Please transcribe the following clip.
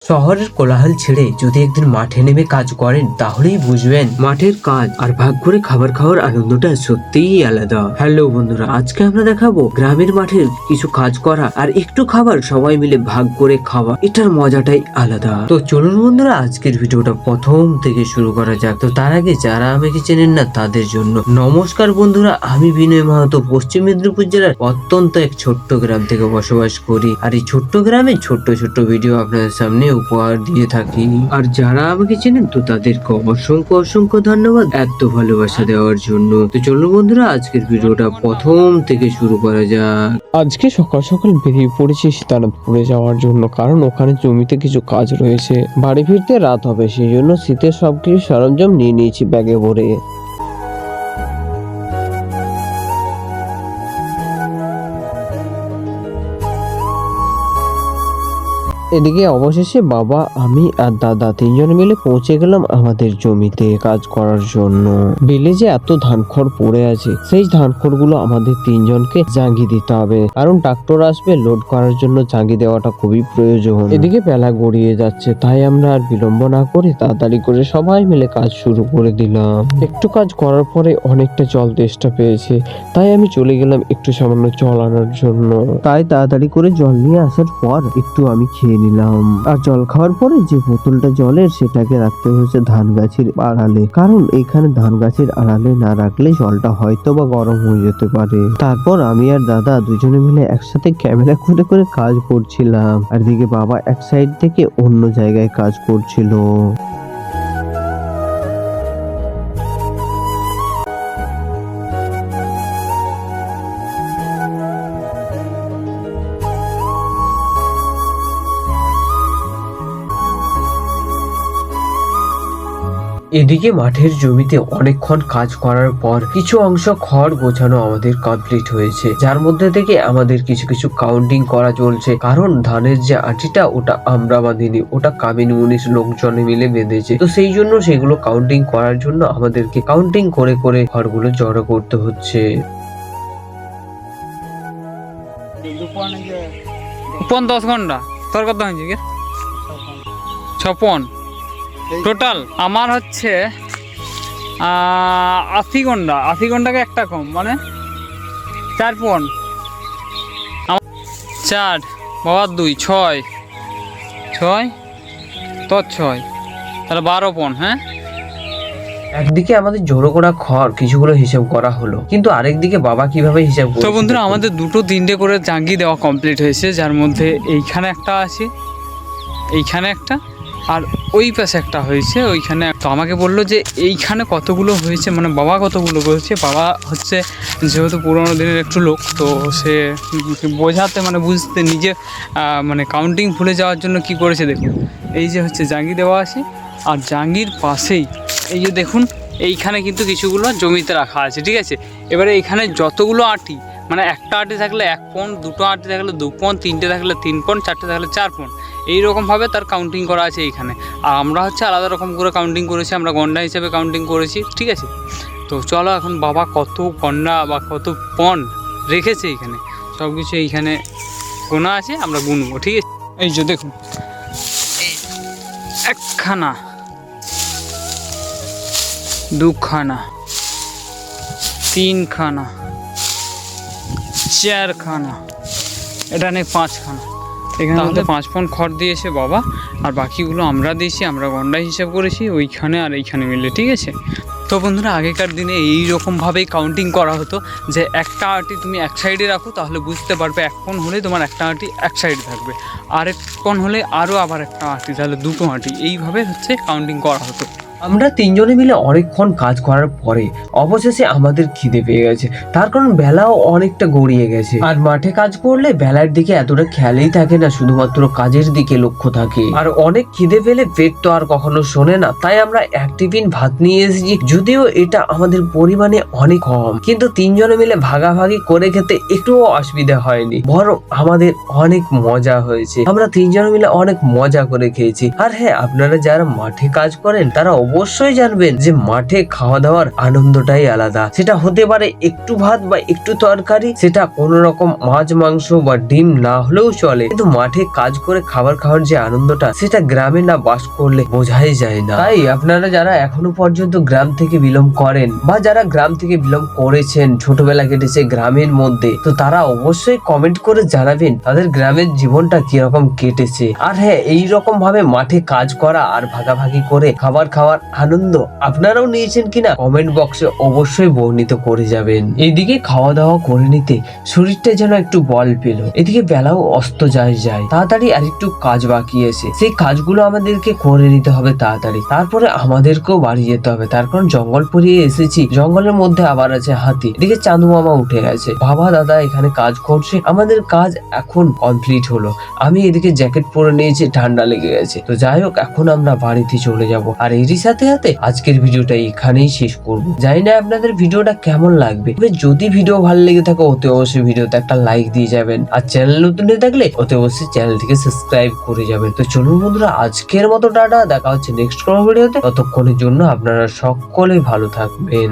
শহরের কোলাহল ছেড়ে যদি একদিন মাঠে নেমে কাজ করেন তাহলেই বুঝবেন মাঠের কাজ আর ভাগ করে খাবার খাওয়ার আনন্দটা সত্যিই আলাদা। হ্যালো বন্ধুরা, আজকে আমরা দেখাবো গ্রামের মাঠের কিছু কাজ করা আর একটু খাবার সবাই মিলে ভাগ করে খাওয়া, এটার মজাটাই আলাদা। তো চলুন বন্ধুরা, আজকের ভিডিওটা প্রথম থেকে শুরু করা যাক। তো তার আগে যারা আমাকে চেনেন না তাদের জন্য নমস্কার বন্ধুরা, আমি বিনয় মাহাতো পশ্চিম মেদিনীপুর জেলার অত্যন্ত এক ছোট্ট গ্রাম থেকে বসবাস করি। আর এই ছোট্ট গ্রামে ছোট্ট ছোট্ট ভিডিও আপনাদের সামনে উপহার দিয়ে থাকি। আর যারা আমাকে চেনেন তো তাদেরকে অসংখ্য অসংখ্য ধন্যবাদ এত ভালোবাসা দেওয়ার জন্য। তো চলুন বন্ধুরা, আজকের ভিডিওটা প্রথম থেকে শুরু করা যাক। আজকে সকাল সকাল বেরিয়ে পড়েছি সীতানাথপুরে যাওয়ার জন্য, কারণ ওখানে জমিতে কিছু কাজ রয়েছে। বাড়ি ফিরতে রাত হবে, সেই জন্য শীতের সবকিছু সরঞ্জাম নিয়ে নিয়েছি ব্যাগে ভরে। এদিকে অবশেষে বাবা, আমি আর দাদা তিনজন মিলে পৌঁছে গেলাম আমাদের জমিতে কাজ করার জন্য। বিলে যে এত ধান খড় পড়ে আছে, সেই ধান খড় গুলো আমাদের তিনজনকে জাঙ্গি দিতে হবে, কারণ ট্রাক্টর আসবে লোড করার জন্য জাঙ্গি দেওয়াটা খুবই প্রয়োজন। এদিকে বেলা গড়িয়ে যাচ্ছে, তাই আমরা আর বিলম্ব না করে তাড়াতাড়ি করে সবাই মিলে কাজ শুরু করে দিলাম। একটু কাজ করার পরে অনেকটা জল তেষ্টা পেয়েছে, তাই আমি চলে গেলাম একটু সামান্য জল আনার জন্য। তাই তাড়াতাড়ি করে জল নিয়ে আসার পর একটু আমি খেয়ে নিলাম। আর জল খাওয়ার পরে যে বোতলটা জলের, সেটাকে রাখতে হয়েছে ধান গাছের আড়ালে, কারণ এখানে ধান গাছের আড়ালে না রাখলে জলটা হয়তো বা গরম হয়ে যেতে পারে। তারপর আমি আর দাদা দুজনে মিলে একসাথে ক্যামেরা করে করে কাজ করছিলাম, আর দিকে বাবা এক সাইড থেকে অন্য জায়গায় কাজ করছিল। এদিকে মাঠের জমিতে অনেকক্ষণ কাজ করার পর কিছু অংশ খড় গোছানো আমাদের কমপ্লিট হয়েছে, যার মধ্যে থেকে আমাদের কিছু কিছু কাউন্টিং করা চলছে। কারণ ধানের যে আটিটা ওটা আমরা বাঁধিনি, ওটা কামিন মুনিশ লোকজনে মিলে বেঁধেছে। তো সেই জন্য সেগুলো কাউন্টিং করার জন্য আমাদেরকে কাউন্টিং করে করে খড়গুলো জড়ো করতে হচ্ছে। পন 10 ঘন্টা তোর কত হয়েছে কি 56 টোটাল। আমার হচ্ছে 80 ঘন্টাকে একটা কম, মানে 4 পন 4 বাবা 2 6 তোর 6 তাহলে 12 পন। হ্যাঁ, একদিকে আমাদের জড়ো করা খড় কিছুগুলো হিসাব করা হলো, কিন্তু আরেকদিকে বাবা কিভাবে হিসাব তো করছে বন্ধুরা দেখুন। আমাদের 2-3টে করে জাঙ্গি দেওয়া কমপ্লিট হয়েছে, যার মধ্যে এইখানে একটা আছে, এইখানে একটা, আর ওই পাশে একটা হয়েছে ওইখানে। তো আমাকে বললো যে এইখানে কতগুলো হয়েছে, মানে বাবা কতগুলো করেছে। বাবা হচ্ছে যেহেতু পুরোনো দিনের একটু লোক, তো সে বোঝাতে মানে বুঝতে নিজে মানে কাউন্টিং ভুলে যাওয়ার জন্য কি করেছে দেখুন। এই যে হচ্ছে জাঙ্গি দেওয়া আছে, আর জাঙ্গির পাশেই এই যে দেখুন এইখানে কিন্তু কিছুগুলো জমিতে রাখা আছে, ঠিক আছে। এবারে এইখানে যতগুলো আটি, মানে একটা আটি থাকলে 1 পন, 2টো আটি থাকলে 2 পন, 3টে থাকলে 3 পন, 4টে থাকলে 4 পন, এইরকমভাবে তার কাউন্টিং করা আছে এইখানে। আর আমরা হচ্ছে আলাদা রকম করে কাউন্টিং করেছি, আমরা গন্ডা হিসেবে কাউন্টিং করেছি, ঠিক আছে। তো চলো এখন বাবা কত গন্ডা বা কত পন রেখেছে এইখানে সব কিছু এইখানে গোনা আছে, আমরা গুনবো, ঠিক আছে। এই যে দেখুন, একখানা, দুখানা, তিনখানা, চারখানা, এটা নেই 5খানা। এখানে আমাদের 5 পন খড় দিয়েছে বাবা, আর বাকিগুলো আমরা দিয়েছি, আমরা গন্ডায় হিসাব করেছি ওইখানে আর এইখানে মিলে, ঠিক আছে। তো বন্ধুরা আগেকার দিনে এইরকমভাবেই কাউন্টিং করা হতো, যে একটা আটি তুমি এক সাইডে রাখো, তাহলে বুঝতে পারবে 1 পন হলে তোমার একটা আটি এক সাইডে থাকবে, আর 1 পন হলে আরও আবার একটা আটি, তাহলে 2টো আটি, এইভাবে হচ্ছে কাউন্টিং করা হতো। আমরা তিনজনে মিলে অনেকক্ষণ কাজ করার পরে অবশেষে আমাদের খিদে পেয়ে গেছে, তার কারণ বেলাও অনেকটা গড়িয়ে গেছে। আর মাঠে কাজ করলে বেলার দিকে এতটা খেয়ালই থাকে না, শুধুমাত্র কাজের দিকে লক্ষ্য থাকে। আর অনেক খিদে পেলে পেট তো আর কখনো শোনে না, তাই আমরা 1 টিফিন ভাত নিয়ে এসেছি। যদিও এটা আমাদের পরিমাণে অনেক কম, কিন্তু তিনজনে মিলে ভাগাভাগি করে খেতে একটুও অসুবিধা হয়নি, বরং আমাদের অনেক মজা হয়েছে। আমরা তিনজনে মিলে অনেক মজা করে খেয়েছি। আর হ্যাঁ, আপনারা যারা মাঠে কাজ করেন তারা অবশ্যই জানবেন যে মাঠে খাওয়া দাওয়ার আনন্দটাই আলাদা। সেটা হতে পারে একটু ভাত বা একটু তরকারি, সেটা কোনো রকম মাছ মাংস বা ডিম না হলেও চলে, কিন্তু মাঠে কাজ করে খাবার খাওয়ার যে আনন্দটা সেটা গ্রামে না বাস করলে বোঝাই যায় না। তাই আপনারা যারা এখনো পর্যন্ত গ্রাম থেকে বিলং করেন বা যারা গ্রাম থেকে বিলং করেছেন, ছোটবেলা কেটেছে গ্রামের মধ্যে, তো তারা অবশ্যই কমেন্ট করে জানাবেন তাদের গ্রামের জীবনটা কিরকম কেটেছে। আর হ্যাঁ, এইরকম ভাবে মাঠে কাজ করা আর ভাগাভাগি করে খাবার খাওয়ার আনন্দ আপনারাও নিয়েছেন কিনা কমেন্ট বক্সে অবশ্যই বর্ণিত করে যাবেন। এদিকে খাওয়া দাওয়া করে নিতে শরীরটা যেন একটু বল পেল। এদিকে বেলাও অস্ত যায় তাড়াতাড়ি আর একটু কাজ বাকি আছে, সেই কাজগুলো আমাদেরকে করে নিতে হবে তাড়াতাড়ি। তারপরে আমাদেরকেও বাড়ি যেতে হবে, তার কারণ জঙ্গল পেরিয়ে এসেছি, জঙ্গলের মধ্যে আবার আছে হাতি। এদিকে চাঁদু মামা উঠে গেছে, বাবা দাদা এখানে কাজ করছে, আমাদের কাজ এখন কমপ্লিট হলো। আমি এদিকে জ্যাকেট পরে নিয়েছি, ঠান্ডা লেগে গেছে। তো যাই হোক, এখন আমরা বাড়িতে চলে যাব। আর এরই সাথে সাথে আজকের ভিডিওটা এখানেই শেষ করব। জানি না আপনাদের ভিডিওটা কেমন লাগবে, তবে যদি ভিডিও ভালো লেগে থাকে অতি অবশ্যই ভিডিওতে একটা লাইক দিয়ে যাবেন, আর চ্যানেল নতুন হয়ে থাকলে অতি অবশ্যই চ্যানেলটিকে সাবস্ক্রাইব করে যাবেন। তো চলুন বন্ধুরা, আজকের মতো টাটা, দেখা হচ্ছে নেক্সট কোনো ভিডিওতে। ততক্ষণের জন্য আপনারা সকলে ভালো থাকবেন।